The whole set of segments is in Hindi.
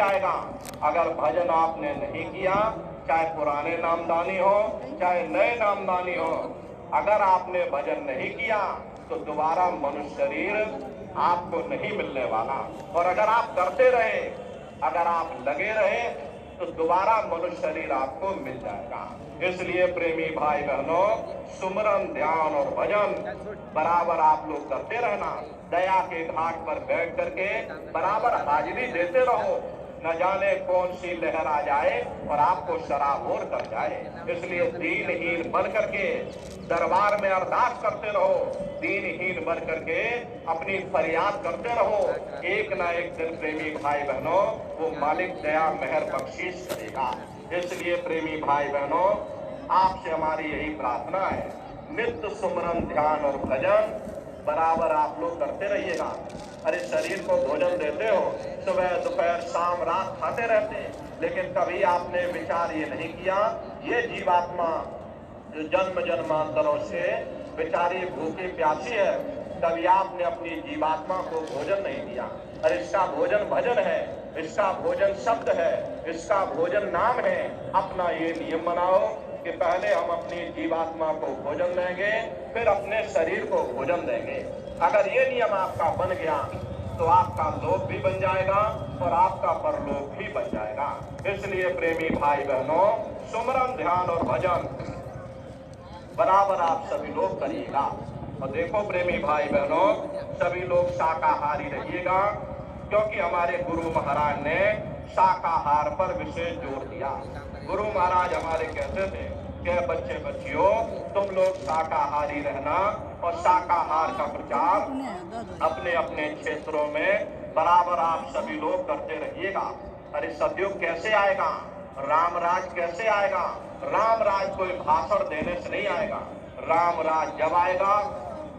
जाएगा। अगर भजन आपने नहीं किया, चाहे पुराने नामदानी हो चाहे नए नामदानी हो, अगर आपने भजन नहीं किया तो दोबारा मनुष्य शरीर आपको नहीं मिलने वाला। और अगर आप करते रहे, अगर आप लगे रहे तो दोबारा मनुष्य शरीर आपको मिल जाएगा। इसलिए प्रेमी भाई बहनों, सुमरन, ध्यान और भजन बराबर आप लोग करते रहना। दया के घाट पर बैठ करके बराबर हाजिरी देते रहो। न जाने कौन सी लहर आ जाए और आपको शराबोर कर जाए। इसलिए दीनहीन बन करके दरबार में अरदास करते रहो, दीनहीन बन करके अपनी फरियाद करते रहो। एक ना एक दिन प्रेमी भाई बहनों, वो मालिक दया मेहर बख्शीश करेगा। इसलिए प्रेमी भाई बहनों, आपसे हमारी यही प्रार्थना है, नित्य सुमरन, ध्यान और भजन बराबर आप लोग करते रहिएगा। अरे शरीर को भोजन देते हो, सुबह दोपहर शाम रात खाते रहते, लेकिन कभी आपने विचार ये नहीं किया, ये जीवात्मा जो जन्म जन्मांतरों से बेचारी भूखी प्यासी है, कभी आपने अपनी जीवात्मा को भोजन नहीं दिया। अरे इसका भोजन भजन है, इसका भोजन शब्द है, इसका भोजन नाम है। अपना ये नियम बनाओ कि पहले हम अपनी जीवात्मा को भोजन देंगे, फिर अपने शरीर को भोजन देंगे। अगर ये नियम आपका बन गया तो आपका लोक भी बन जाएगा और आपका परलोक भी बन जाएगा। इसलिए प्रेमी भाई बहनों, सुमरन, ध्यान और भजन बराबर आप सभी लोग करिएगा। और देखो प्रेमी भाई बहनों, सभी लोग शाकाहारी रहिएगा, क्योंकि हमारे गुरु महाराज ने शाकाहार पर विशेष जोर दिया। गुरु महाराज हमारे कहते थे कि बच्चे बच्चियों, तुम लोग शाकाहारी रहना और शाकाहार का प्रचार अपने अपने क्षेत्रों में बराबर आप सभी लोग करते रहिएगा। अरे सतयुग कैसे आएगा, राम राज कैसे आएगा? राम राज कोई भाषण देने से नहीं आएगा। राम राज जब आएगा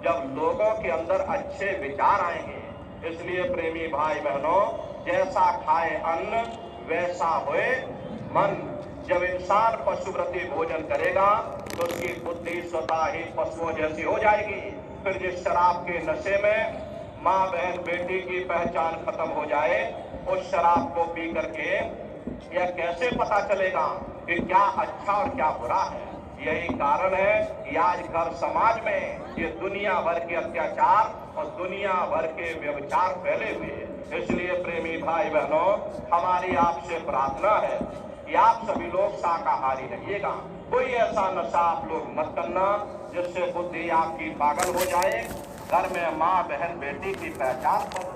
जब लोगों के अंदर अच्छे विचार आएंगे। इसलिए प्रेमी भाई बहनों, जैसा खाए अन्न वैसा होए मन। जब इंसान पशुव्रती भोजन करेगा तो उसकी बुद्धि स्वतः ही पशुओं जैसी हो जाएगी। फिर जिस शराब के नशे में माँ बहन बेटी की पहचान खत्म हो जाए, उस शराब को पी करके यह कैसे पता चलेगा कि क्या अच्छा और क्या बुरा है? यही कारण है कि आज घर समाज में ये दुनिया भर के अत्याचार और दुनिया भर के व्यभिचार फैले हुए। इसलिए प्रेमी भाई बहनों, हमारी आपसे प्रार्थना है कि आप सभी लोग शाकाहारी रहिएगा। कोई ऐसा नशा आप लोग मत करना जिससे बुद्धि आपकी पागल हो जाए, घर में माँ बहन बेटी की पहचान हो।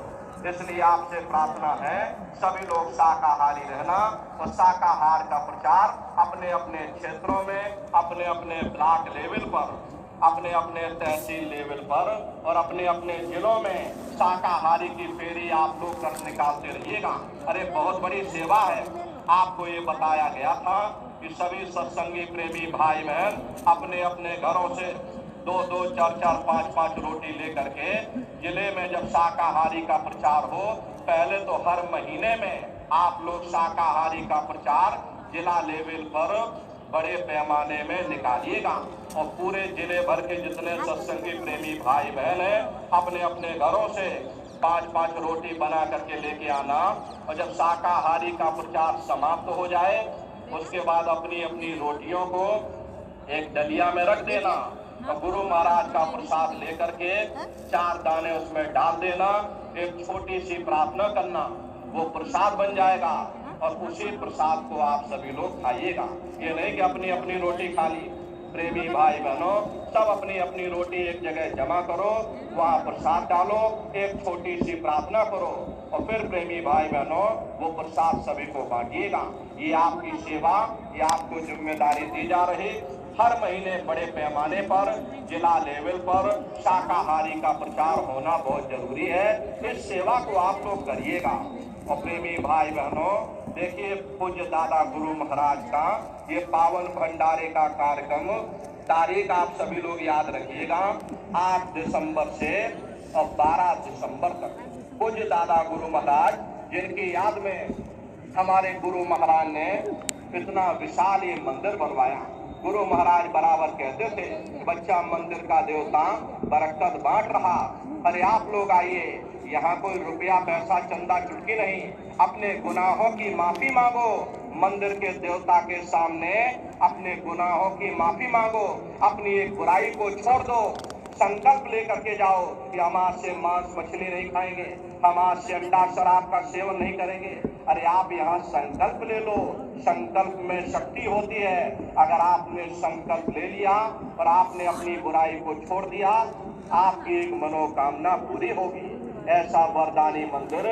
इसलिए आपसे प्रार्थना है, सभी लोग शाकाहारी रहना और शाकाहार का प्रचार अपने अपने क्षेत्रों में, अपने अपने ब्लॉक लेवल पर, अपने अपने तहसील लेवल पर और अपने अपने जिलों में शाकाहारी की फेरी आप लोग कर निकालते रहिएगा। अरे बहुत बड़ी सेवा है। आपको ये बताया गया था कि सभी सत्संगी प्रेमी भाई बहन अपने अपने घरों से 2-2, 4-4, 5-5 रोटी लेकर के जिले में जब शाकाहारी का प्रचार हो, पहले तो हर महीने में आप लोग शाकाहारी का प्रचार जिला लेवल पर बड़े पैमाने में निकालिएगा और पूरे जिले भर के जितने सत्संगी प्रेमी भाई बहन हैं अपने अपने घरों से 5-5 रोटी बना करके लेके आना। और जब शाकाहारी का प्रचार समाप्त हो जाए, उसके बाद अपनी अपनी रोटियों को एक डलिया में रख देना और गुरु महाराज का प्रसाद लेकर के 4 दाने उसमें डाल देना। एक छोटी सी प्रार्थना करना, वो प्रसाद बन जाएगा और उसी प्रसाद को आप सभी लोग खाइएगा। ये नहीं कि अपनी अपनी रोटी खा ली। प्रेमी भाई बहनों, सब अपनी अपनी रोटी एक जगह जमा करो, वहाँ प्रसाद डालो, एक छोटी सी प्रार्थना करो और फिर प्रेमी भाई बहनों वो प्रसाद सभी को बांटिएगा। ये आपकी सेवा, ये आपको जिम्मेदारी दी जा रही। हर महीने बड़े पैमाने पर जिला लेवल पर शाकाहारी का प्रचार होना बहुत जरूरी है। इस सेवा को आप लोग करिएगा। और प्रेमी भाई बहनों, देखिए पूज्य दादा गुरु महाराज का ये पावन भंडारे का कार्यक्रम, तारीख आप सभी लोग याद रखिएगा, 8 दिसंबर से और 12 दिसंबर तक। पूज्य दादा गुरु महाराज जिनकी याद में हमारे गुरु महाराज ने इतना विशाल ये मंदिर बनवाया। गुरु महाराज बराबर कहते थे, बच्चा मंदिर का देवता बरकत बांट रहा। अरे आप लोग आइए, यहाँ कोई रुपया पैसा चंदा चुटकी नहीं। अपने गुनाहों की माफी मांगो, मंदिर के देवता के सामने अपने गुनाहों की माफी मांगो, अपनी एक बुराई को छोड़ दो, संकल्प लेकर के जाओ कि हम आज से मांस मछली नहीं खाएंगे, हम आज से अंडा शराब का सेवन नहीं करेंगे। अरे आप यहाँ संकल्प ले लो, संकल्प में शक्ति होती है। अगर आपने संकल्प ले लिया और आपने अपनी बुराई को छोड़ दिया, आपकी एक मनोकामना पूरी होगी। ऐसा वरदानी मंदिर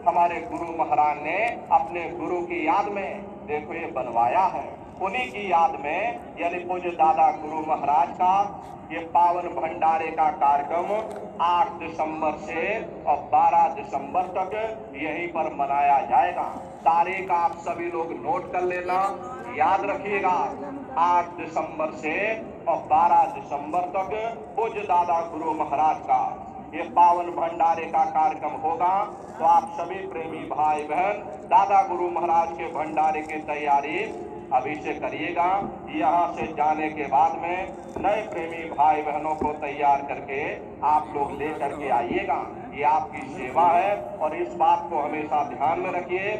हमारे गुरु महाराज ने अपने गुरु की याद में देखो ये बनवाया है। उन्हीं की याद में यानी पूज्य दादा गुरु महाराज का ये पावन भंडारे का कार्यक्रम 8 दिसंबर से और 12 दिसंबर तक यहीं पर मनाया जाएगा। तारीख आप सभी लोग नोट कर लेना, याद रखिएगा। 8 दिसंबर से और 12 दिसंबर तक पूज्य दादा गुरु महाराज का ये पावन भंडारे का कार्यक्रम होगा। तो आप सभी प्रेमी भाई बहन दादा गुरु महाराज के भंडारे की तैयारी अभी से करिएगा। यहाँ से जाने के बाद में नए प्रेमी भाई बहनों को तैयार करके आप लोग ले करके आइएगा। ये आपकी सेवा है और इस बात को हमेशा ध्यान में रखिए।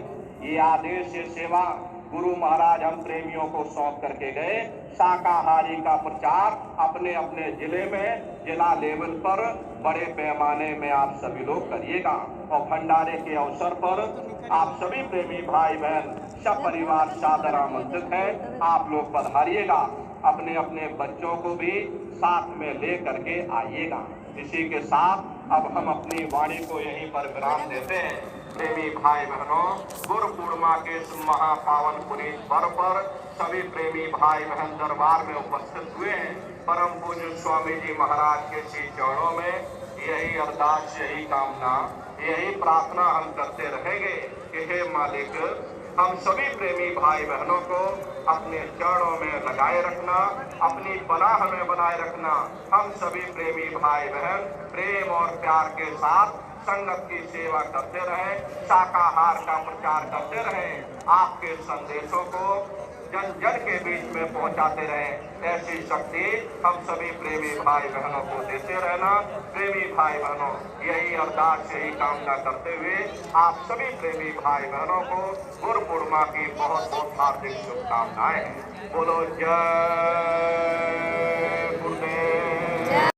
ये आदेश ये सेवा गुरु महाराज हम प्रेमियों को सौंप करके गए। शाकाहारी का प्रचार अपने अपने जिले में जिला लेवल पर बड़े पैमाने में आप सभी लोग करिएगा। और भंडारे के अवसर पर आप सभी प्रेमी भाई बहन सब परिवार सादर आमंत्रित हैं। आप लोग पधारिएगा, अपने अपने बच्चों को भी साथ में ले करके आइएगा। इसी के साथ अब हम अपनी वाणी को यहीं पर विराम देते हैं। प्रेमी भाई बहनों, गुरु पूर्णिमा के इस महापावन पुनीत पर्व पर सभी प्रेमी भाई बहन दरबार में उपस्थित हुए हैं। परम पूज्य स्वामी जी महाराज के श्री चरणों में यही अरदास, यही कामना, यही प्रार्थना हम करते रहेंगे कि हे मालिक, हम सभी प्रेमी भाई बहनों को अपने चरणों में लगाए रखना, अपनी पनाह में बनाए रखना। हम सभी प्रेमी भाई बहन प्रेम और प्यार के साथ संगत की सेवा करते रहें, शाकाहार का प्रचार करते रहें, आपके संदेशों को जन जन के बीच में पहुंचाते रहें। ऐसी शक्ति हम सभी प्रेमी भाई बहनों को देते रहना। प्रेमी भाई बहनों, यही अरदास, यही कामना करते हुए आप सभी प्रेमी भाई बहनों को गुरु पूर्णिमा की बहुत बहुत हार्दिक शुभकामनाएं। बोलो जय